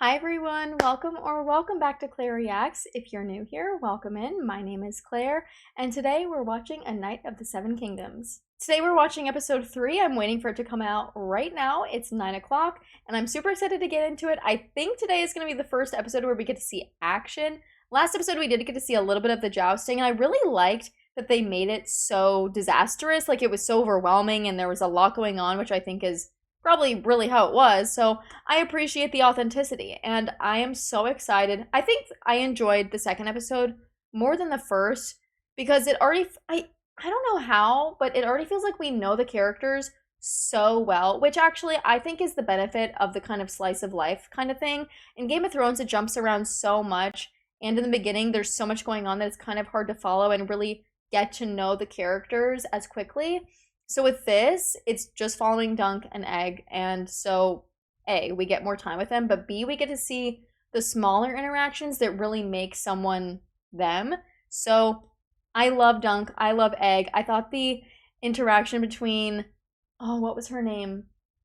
Hi everyone, welcome back to Claire Reacts. If you're new here, welcome in. My name is Claire, and today we're watching A Knight of the Seven Kingdoms. Today we're watching episode 3. I'm waiting for it to come out right now. It's 9 o'clock, and I'm super excited to get into it. I think today is going to be the first episode where we get to see action. Last episode we did get to see a little bit of the jousting, and I really liked that they made it so disastrous. Like, it was so overwhelming, and there was a lot going on, which I think is probably really how it was. So I appreciate the authenticity, and I am so excited. I think I enjoyed the second episode more than the first because it already, I don't know how, but it already feels like we know the characters so well, which actually I think is the benefit of the kind of slice of life kind of thing. In Game of Thrones, it jumps around so much, and in the beginning, there's so much going on that it's kind of hard to follow and really get to know the characters as quickly. So with this, it's just following Dunk and Egg, and so A, we get more time with them, but B, we get to see the smaller interactions that really make someone them. So I love Dunk, I love Egg. I thought the interaction between, oh, what was her name?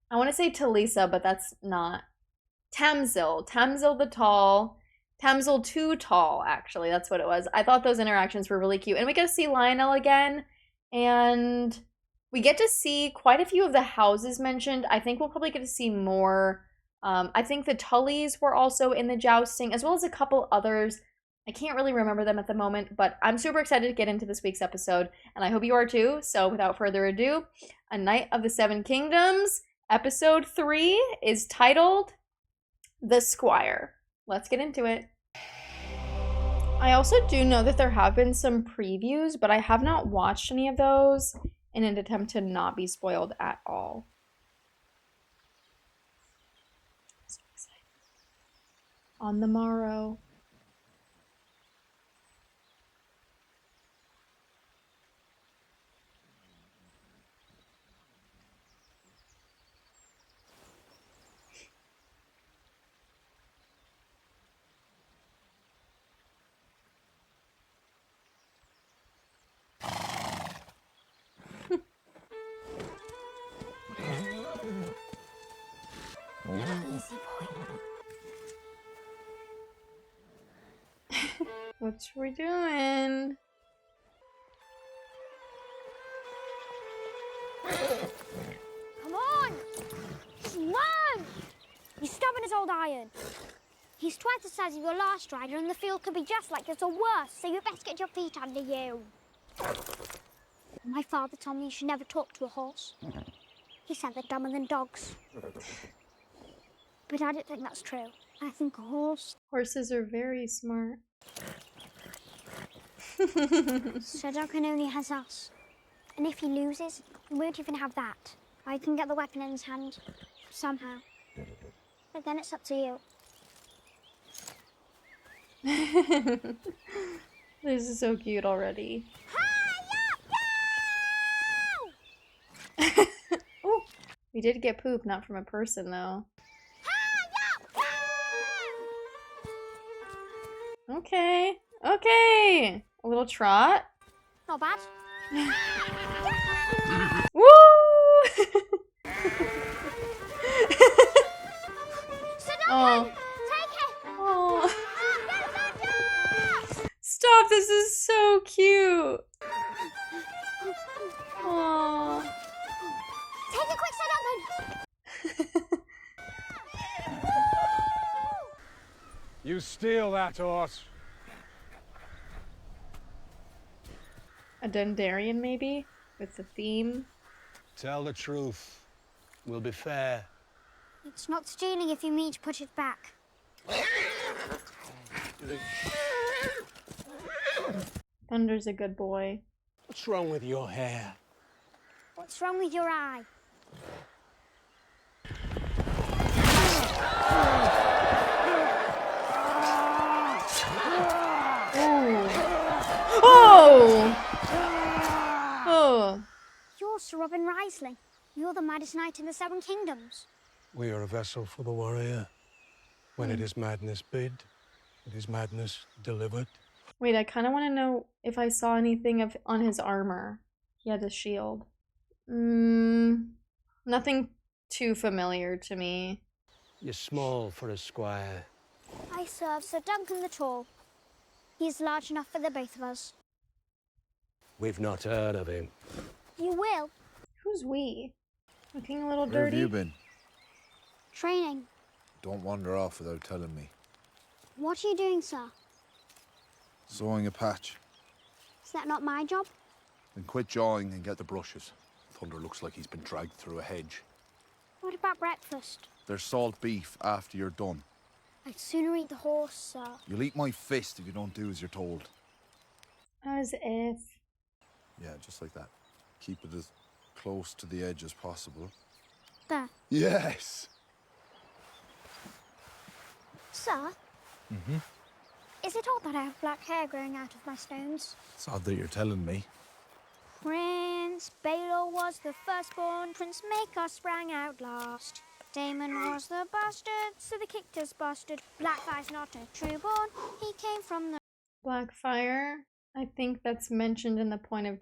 I want to say Talisa, but that's not. Tamzil the Tall. Tamzil Too Tall, actually, that's what it was. I thought those interactions were really cute. And we get to see Lionel again, and we get to see quite a few of the houses mentioned. I think we'll probably get to see more. I think the Tullys were also in the jousting, as well as a couple others. I can't really remember them at the moment, but I'm super excited to get into this week's episode, and I hope you are too. So without further ado, A Knight of the Seven Kingdoms, episode 3 is titled The Squire. Let's get into it. I also do know that there have been some previews, but I have not watched any of those in an attempt to not be spoiled at all. So excited. On the morrow. Easy boy. What we doing? Come on! Run! You stubborn as old iron. He's twice the size of your last rider, and the field could be just like this or worse, so you best get your feet under you. My father told me you should never talk to a horse. He said they're dumber than dogs. But I don't think that's true. I think a horse... Horses are very smart. So Duncan only has us. And if he loses, he won't even have that. I can get the weapon in his hand, somehow. But then it's up to you. This is so cute already. Oh, we did get poop, not from a person though. Okay, okay. A little trot. Not bad. Woo! Oh. Take it! Oh. Stop, this is so cute. Oh. Take it quick, Sir Duncan! You steal that horse. A Targaryen, maybe? With the theme? Tell the truth. We'll be fair. It's not stealing if you mean to put it back. Thunder's a good boy. What's wrong with your hair? What's wrong with your eye? Oh! Oh. You're Sir Robin Riesling. You're the maddest knight in the Seven Kingdoms. We are a vessel for the warrior. When it is madness bid, it is madness delivered. Wait, I kind of want to know if I saw anything on his armor. He had a shield. Nothing too familiar to me. You're small for a squire. I serve Sir Duncan the Tall. He's large enough for the both of us. We've not heard of him. You will. Who's we? Looking a little Where dirty. have you been? Training. Don't wander off without telling me. What are you doing, sir? Sawing a patch. Is that not my job? Then quit jawing and get the brushes. Thunder looks like he's been dragged through a hedge. What about breakfast? There's salt beef after you're done. I'd sooner eat the horse, sir. You'll eat my fist if you don't do as you're told. As if. Yeah, just like that. Keep it as close to the edge as possible. There. Yes! Sir? Mm-hmm. Is it odd that I have black hair growing out of my stones? It's odd that you're telling me. Prince Baelor was the firstborn, Prince Maker sprang out last. Damon was the bastard, so they kicked his bastard. Blackfire's not a trueborn, he came from the... Blackfire. I think that's mentioned in the point of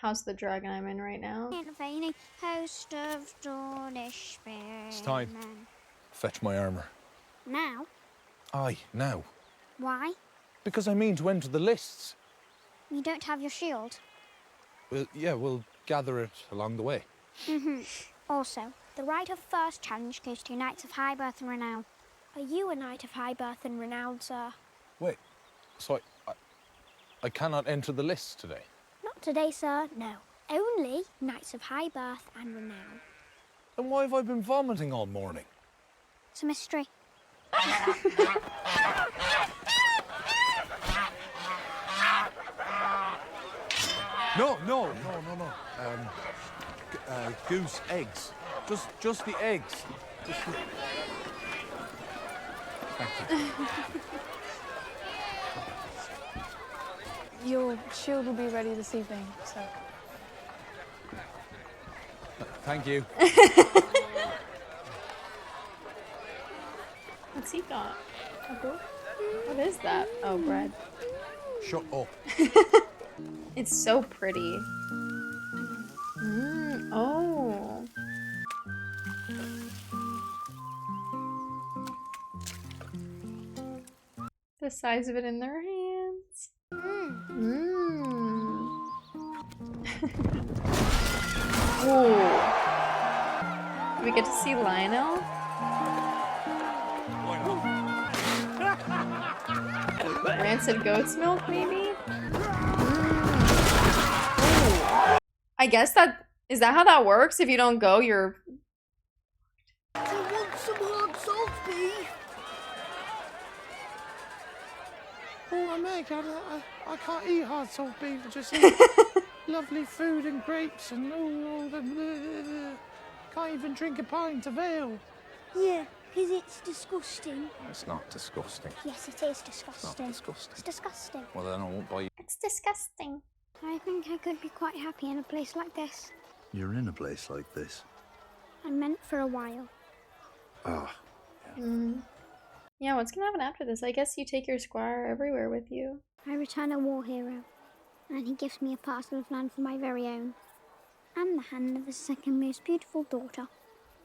House of the Dragon I'm in right now. Intervening host of Dornish spearmen. It's time. Fetch my armour. Now? Aye, now. Why? Because I mean to enter the lists. You don't have your shield? Well, yeah, we'll gather it along the way. Also, the right of first challenge goes to knights of high birth and renown. Are you a knight of high birth and renown, sir? Wait, so I cannot enter the lists today? Not today, sir, no. Only knights of high birth and renown. Then why have I been vomiting all morning? It's a mystery. No. Goose eggs. Just the eggs. Thank you. Your shield will be ready this evening, so... Thank you. What's he got? A book? What is that? Oh, bread. Shut up. It's so pretty. Oh. The size of it in their hands. Ooh. Do we get to see Lionel? Rancid goat's milk, maybe? I guess is that how that works? If you don't go, you're... I want some hard salt beef. Oh, Meg, I can't eat hard salt beef. I just eat lovely food and grapes and can't even drink a pint of ale. Yeah, because it's disgusting. It's not disgusting. Yes, it is disgusting. It's not disgusting. It's disgusting. Well, then I won't buy you. It's disgusting. I think I could be quite happy in a place like this. You're in a place like this. I meant for a while. Ah. Yeah, what's gonna happen after this? I guess you take your squire everywhere with you. I return a war hero, and he gives me a parcel of land for my very own, and the hand of his second most beautiful daughter.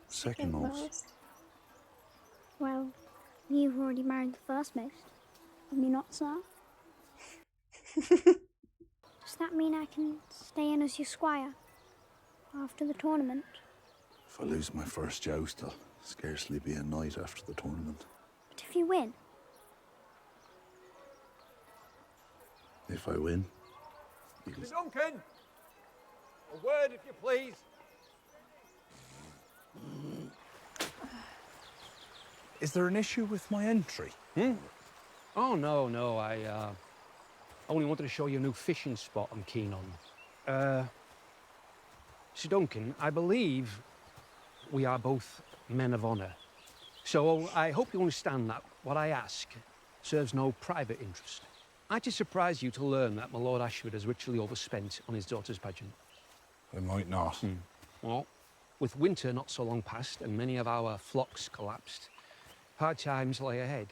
Second most. Well, you've already married the first most. Have you not, sir? Does that mean I can stay in as your squire after the tournament? If I lose my first joust, I'll scarcely be a knight after the tournament. But if you win? If I win, you can... Duncan! A word, if you please. Is there an issue with my entry? Oh, no. I only wanted to show you a new fishing spot I'm keen on. Sir Duncan, I believe we are both men of honour. So I hope you understand that what I ask serves no private interest. Might it surprise you to learn that my Lord Ashford has ritually overspent on his daughter's pageant? I might not. Well, with winter not so long past and many of our flocks collapsed, hard times lie ahead.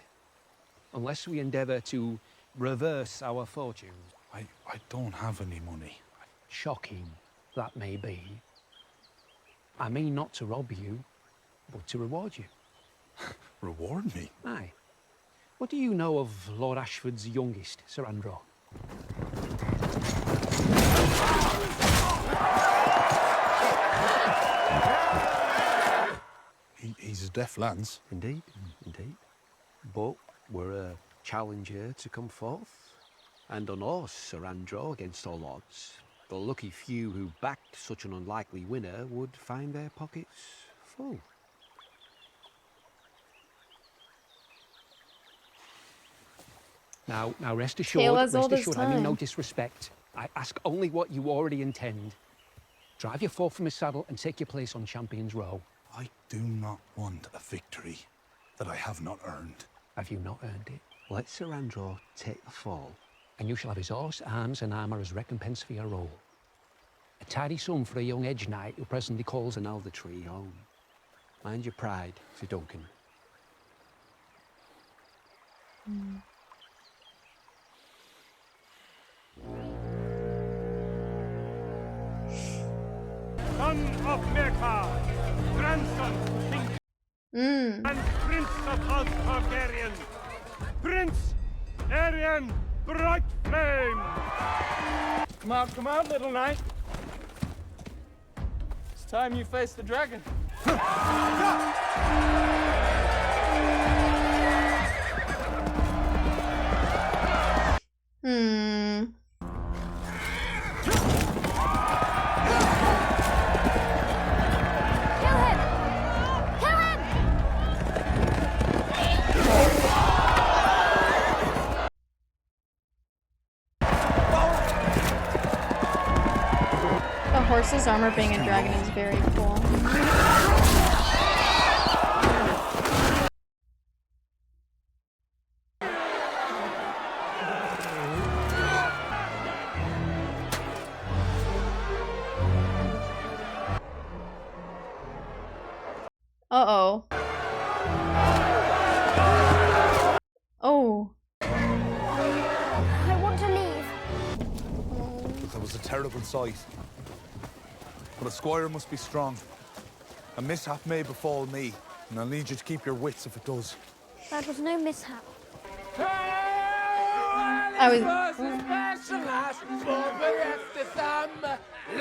Unless we endeavour to reverse our fortunes. I don't have any money. Shocking that may be. I mean not to rob you, but to reward you. Reward me? Aye. What do you know of Lord Ashford's youngest, Sir Andrew? He's a deaf lance. Indeed, indeed. But we're a challenger to come forth. And unhorsed Sir Andrew against all odds. The lucky few who backed such an unlikely winner would find their pockets full. Now rest Tale assured, as old as I mean no time. disrespect. I ask only what you already intend. Drive your foe from his saddle and take your place on Champion's Row. I do not want a victory that I have not earned. Have you not earned it? Let Sir Andrew take the fall. And you shall have his horse, arms and armour as recompense for your role. A tidy sum for a young edge knight who presently calls An elder tree home. Mind your pride, Sir Duncan. Son of Merkar, grandson of King and Prince of House Targaryen, Prince Aryan Bright Flame. Come out, little knight. It's time you face the dragon. Kill him! Kill him! The horse's armor being a dragon is very cool. Uh-oh. Oh. I want to leave. That was a terrible sight. But a squire must be strong. A mishap may befall me, and I'll need you to keep your wits if it does. That was no mishap. I was...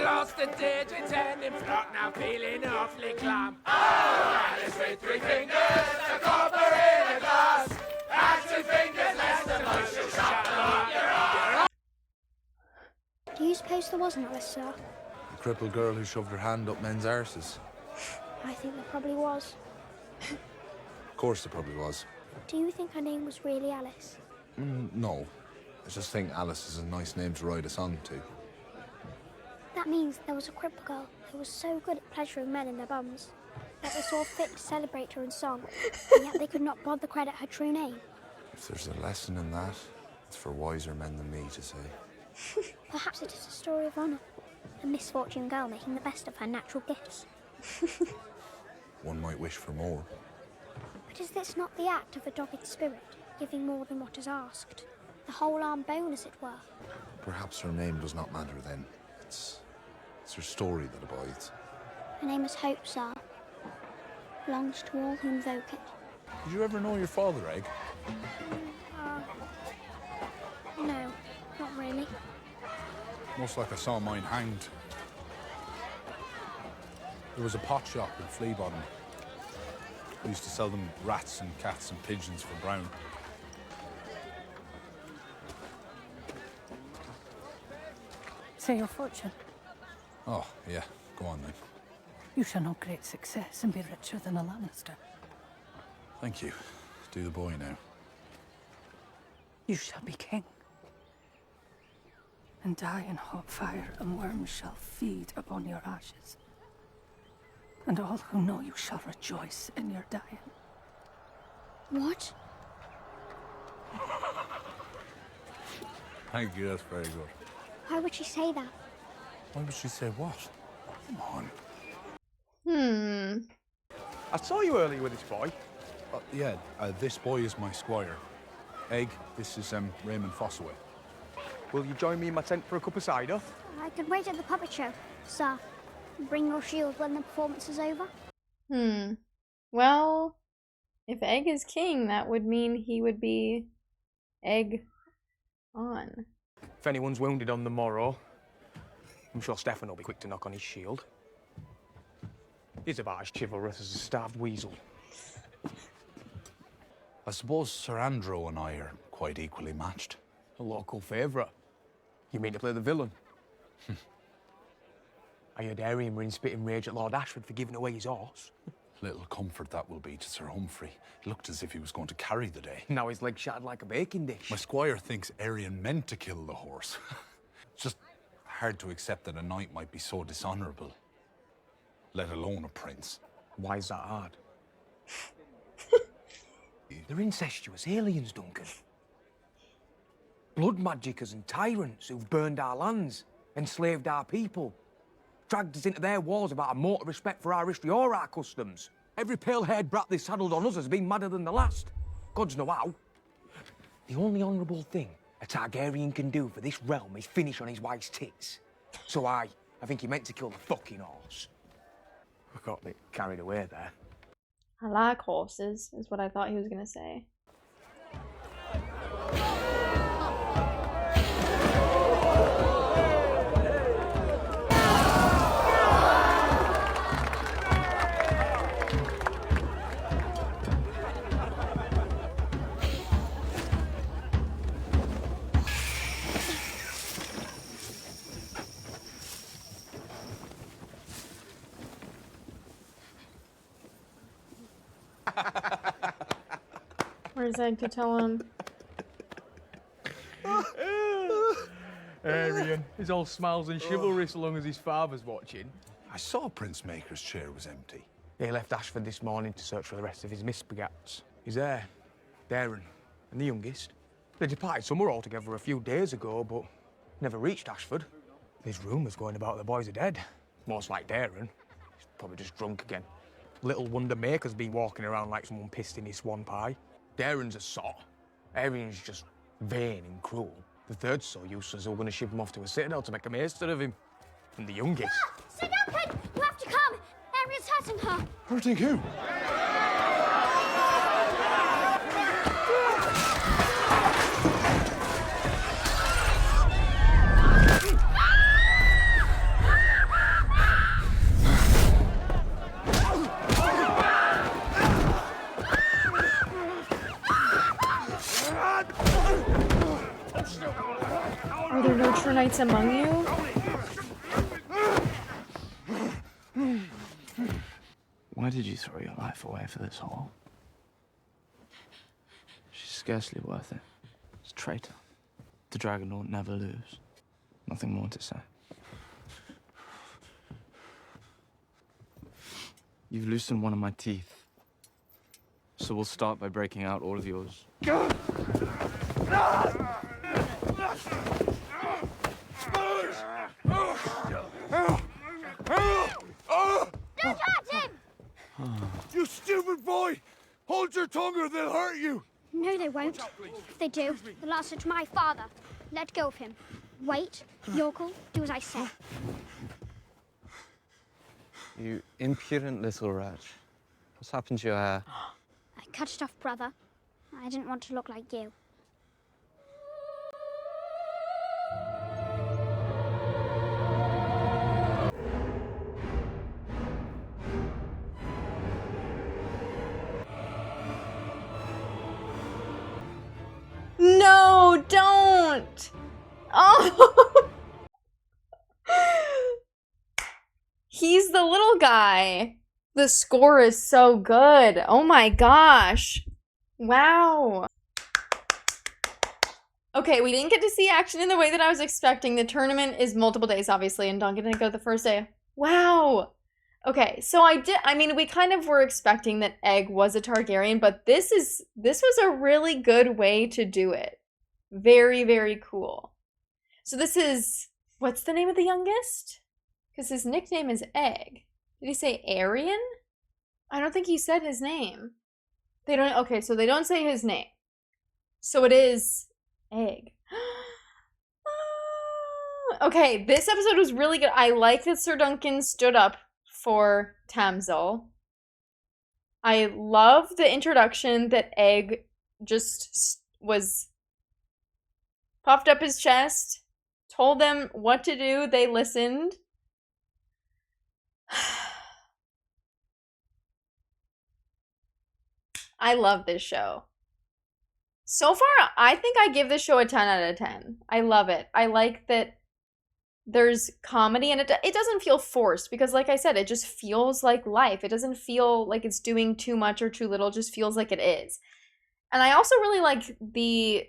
Lost the digits and in front now feeling awfully glum. Oh, Alice with 3 fingers, a copper in a glass. And 2 fingers less than most she'll shut up your arm. Do you suppose there was an Alice, sir? The crippled girl who shoved her hand up men's arses. I think there probably was. Of course there probably was. Do you think her name was really Alice? No. I just think Alice is a nice name to write a song to. That means there was a cripple girl who was so good at pleasuring men in their bums that they saw fit to celebrate her in song, and yet they could not bother credit her true name. If there's a lesson in that, it's for wiser men than me to say. Perhaps it is a story of honour. A misfortune girl making the best of her natural gifts. One might wish for more. But is this not the act of a dogged spirit, giving more than what is asked? The whole arm bone, as it were. Perhaps her name does not matter then. It's her story that abides. Her name is Hope, sir. Belongs to all who invoke it. Did you ever know your father, Egg? No, not really. Most like I saw mine hanged. There was a pot shop in Flea Bottom. We used to sell them rats and cats and pigeons for brown. Say your fortune. Oh, yeah. Go on then. You shall know great success and be richer than a Lannister. Thank you. Do the boy now. You shall be king. And die in hot fire, and worms shall feed upon your ashes. And all who know you shall rejoice in your dying. What? Thank you, that's very good. Why would she say that? Why would she say what? Come on. I saw you earlier with this boy. Yeah, this boy is my squire. Egg, this is Raymond Fossaway. Will you join me in my tent for a cup of cider? I could wait at the puppet show, sir. Bring your shield when the performance is over. Well, If Egg is king, that would mean he would be Egg on. If anyone's wounded on the morrow, I'm sure Stefan will be quick to knock on his shield. He's about as chivalrous as a starved weasel. I suppose Sir Andrew and I are quite equally matched. A local favourite. You mean to play the villain? I heard Arryn were in spitting rage at Lord Ashford for giving away his horse. Little comfort that will be to Sir Humphrey. It looked as if he was going to carry the day. Now his leg shattered like a baking dish. My squire thinks Arryn meant to kill the horse. It's just hard to accept that a knight might be so dishonourable, let alone a prince. Why is that hard? They're incestuous aliens, Duncan. Blood magicers and tyrants who've burned our lands, enslaved our people, dragged us into their wars without a mote of respect for our history or our customs. Every pale-haired brat they saddled on us has been madder than the last. Gods know how. The only honourable thing a Targaryen can do for this realm is finish on his wife's tits. So I think he meant to kill the fucking horse. I got a bit carried away there. I like horses, is what I thought he was gonna say. Where's Egg to tell him? Arryn, he's all smiles and chivalry so long as his father's watching. I saw Prince Maker's chair was empty. He left Ashford this morning to search for the rest of his misbegats. He's there, Darren, and the youngest. They departed somewhere altogether a few days ago, but never reached Ashford. There's rumours going about the boys are dead. Most like Darren. He's probably just drunk again. Little wonder Maker's been walking around like someone pissed in his swan pie. Darren's a sot. Arryn's just vain and cruel. The third's so useless they were going to ship him off to a citadel to make a maester of him. And the youngest. Sir Duncan, you have to come. Arryn's hurting her. Hurting who? Are there no true knights among you? Why did you throw your life away for this hole? She's scarcely worth it. It's a traitor. The dragon will never lose. Nothing more to say. You've loosened one of my teeth. So we'll start by breaking out all of yours. Don't hurt him! You stupid boy! Hold your tongue or they'll hurt you! No, they won't. If they do, they'll answer to my father. Let go of him. Wait, Yorkle, do as I say. You impudent little wretch. What's happened to your hair? I cut it off, brother. I didn't want to look like you. No, don't! Oh! He's the little guy. The score is so good. Oh my gosh. Wow. Okay, we didn't get to see action in the way that I was expecting. The tournament is multiple days, obviously, and Duncan didn't go the first day. Wow. Okay, so I mean, we kind of were expecting that Egg was a Targaryen, but this was a really good way to do it. Very, very cool. So this is, what's the name of the youngest? Because his nickname is Egg. Did he say Arryn? I don't think he said his name. They don't, okay, so they don't say his name. So it is Egg. Okay, this episode was really good. I like that Sir Duncan stood up for Tamzil. I love the introduction that aEGG just was puffed up his chest, told them what to do, they listened. I love this show. So far, I think I give this show a 10 out of 10. I love it. I like that there's comedy and it doesn't feel forced because, like I said, it just feels like life. It doesn't feel like it's doing too much or too little. It just feels like it is. And I also really like the,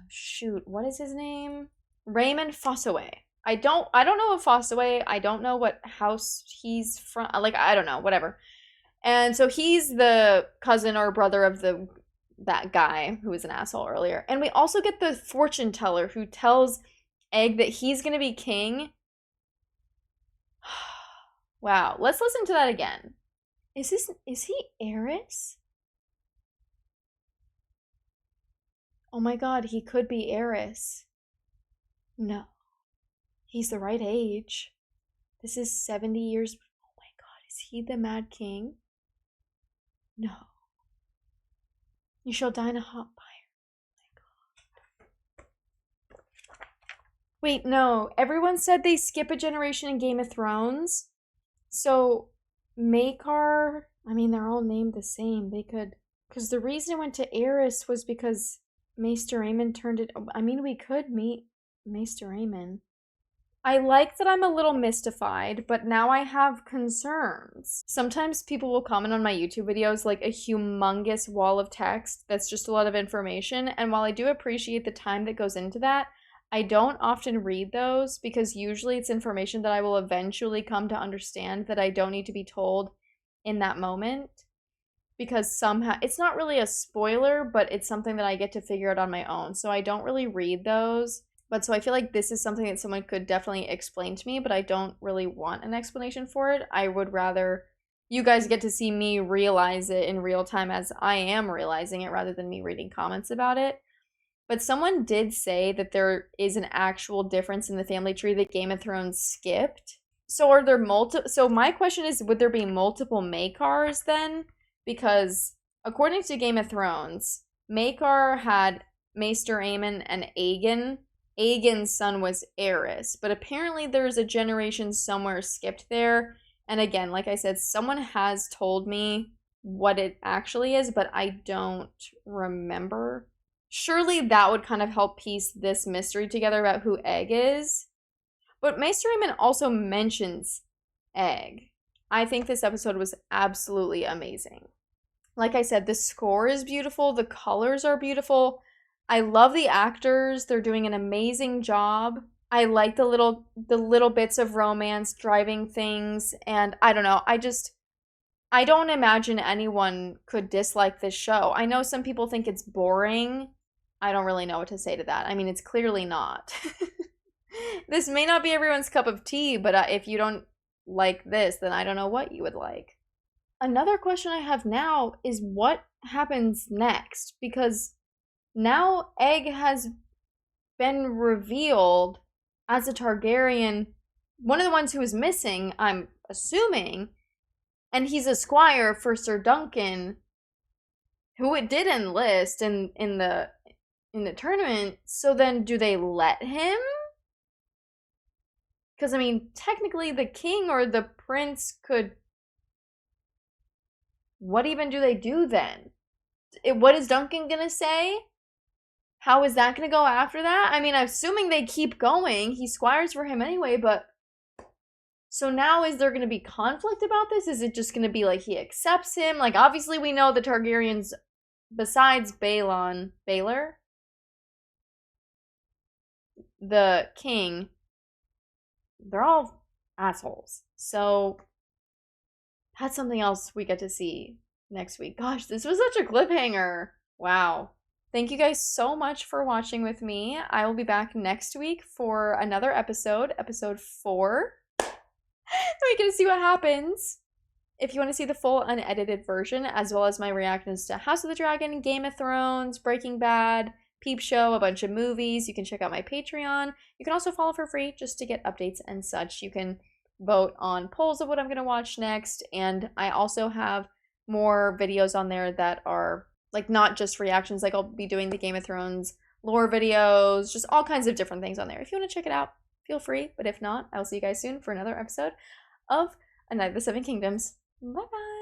shoot, what is his name? Raymond Fossaway. I don't know of Fossaway. I don't know what house he's from. Like, I don't know, whatever. And so he's the cousin or brother of that guy who was an asshole earlier. And we also get the fortune teller who tells aEGG that he's going to be king. Wow, let's listen to that again. Is he Aerys? Oh my god, he could be Aerys. No. He's the right age. This is 70 years. Oh my god, is he the Mad King? No. You shall die in a hot fire. Oh my god. Wait, no. Everyone said they skip a generation in Game of Thrones. So, Maekar, I mean, they're all named the same. They could... Because the reason it went to Aerys was because Maester Aemon turned it... I mean, we could meet Maester Aemon. I like that I'm a little mystified, but now I have concerns. Sometimes people will comment on my YouTube videos like a humongous wall of text that's just a lot of information, and while I do appreciate the time that goes into that, I don't often read those because usually it's information that I will eventually come to understand that I don't need to be told in that moment. Because somehow, it's not really a spoiler, but it's something that I get to figure out on my own. So I don't really read those. But so I feel like this is something that someone could definitely explain to me, but I don't really want an explanation for it. I would rather you guys get to see me realize it in real time as I am realizing it rather than me reading comments about it. But someone did say that there is an actual difference in the family tree that Game of Thrones skipped. So are there so my question is, would there be multiple Maekars then? Because according to Game of Thrones, Maekar had Maester Aemon and Aegon. Aegon's son was Aerys, but apparently there's a generation somewhere skipped there. And again, like I said, someone has told me what it actually is, but I don't remember. Surely that would kind of help piece this mystery together about who aEGG is. But Maester Aemon also mentions aEGG. I think this episode was absolutely amazing. Like I said, the score is beautiful, the colors are beautiful. I love the actors. They're doing an amazing job. I like the little bits of romance driving things, and I don't know. I don't imagine anyone could dislike this show. I know some people think it's boring. I don't really know what to say to that. I mean, it's clearly not. This may not be everyone's cup of tea, but if you don't like this, then I don't know what you would like. Another question I have now is what happens next? Because now aEGG has been revealed as a Targaryen, one of the ones who is missing, I'm assuming, and he's a squire for Sir Duncan, who it did enlist in the tournament. So then do they let him? Because, I mean, technically the king or the prince could... What even do they do then? What is Duncan gonna say? How is that going to go after that? I mean, I'm assuming they keep going. He squires for him anyway, but... So now is there going to be conflict about this? Is it just going to be like he accepts him? Like, obviously we know the Targaryens, besides Baelor, the king, they're all assholes. So that's something else we get to see next week. Gosh, this was such a cliffhanger. Wow. Thank you guys so much for watching with me. I will be back next week for another episode, episode 4. We get to see what happens. If you want to see the full unedited version, as well as my reactions to House of the Dragon, Game of Thrones, Breaking Bad, Peep Show, a bunch of movies, you can check out my Patreon. You can also follow for free just to get updates and such. You can vote on polls of what I'm going to watch next. And I also have more videos on there that are like not just reactions. Like I'll be doing the Game of Thrones lore videos, just all kinds of different things on there. If you want to check it out, feel free. But if not, I'll see you guys soon for another episode of A Night of the Seven Kingdoms. Bye bye.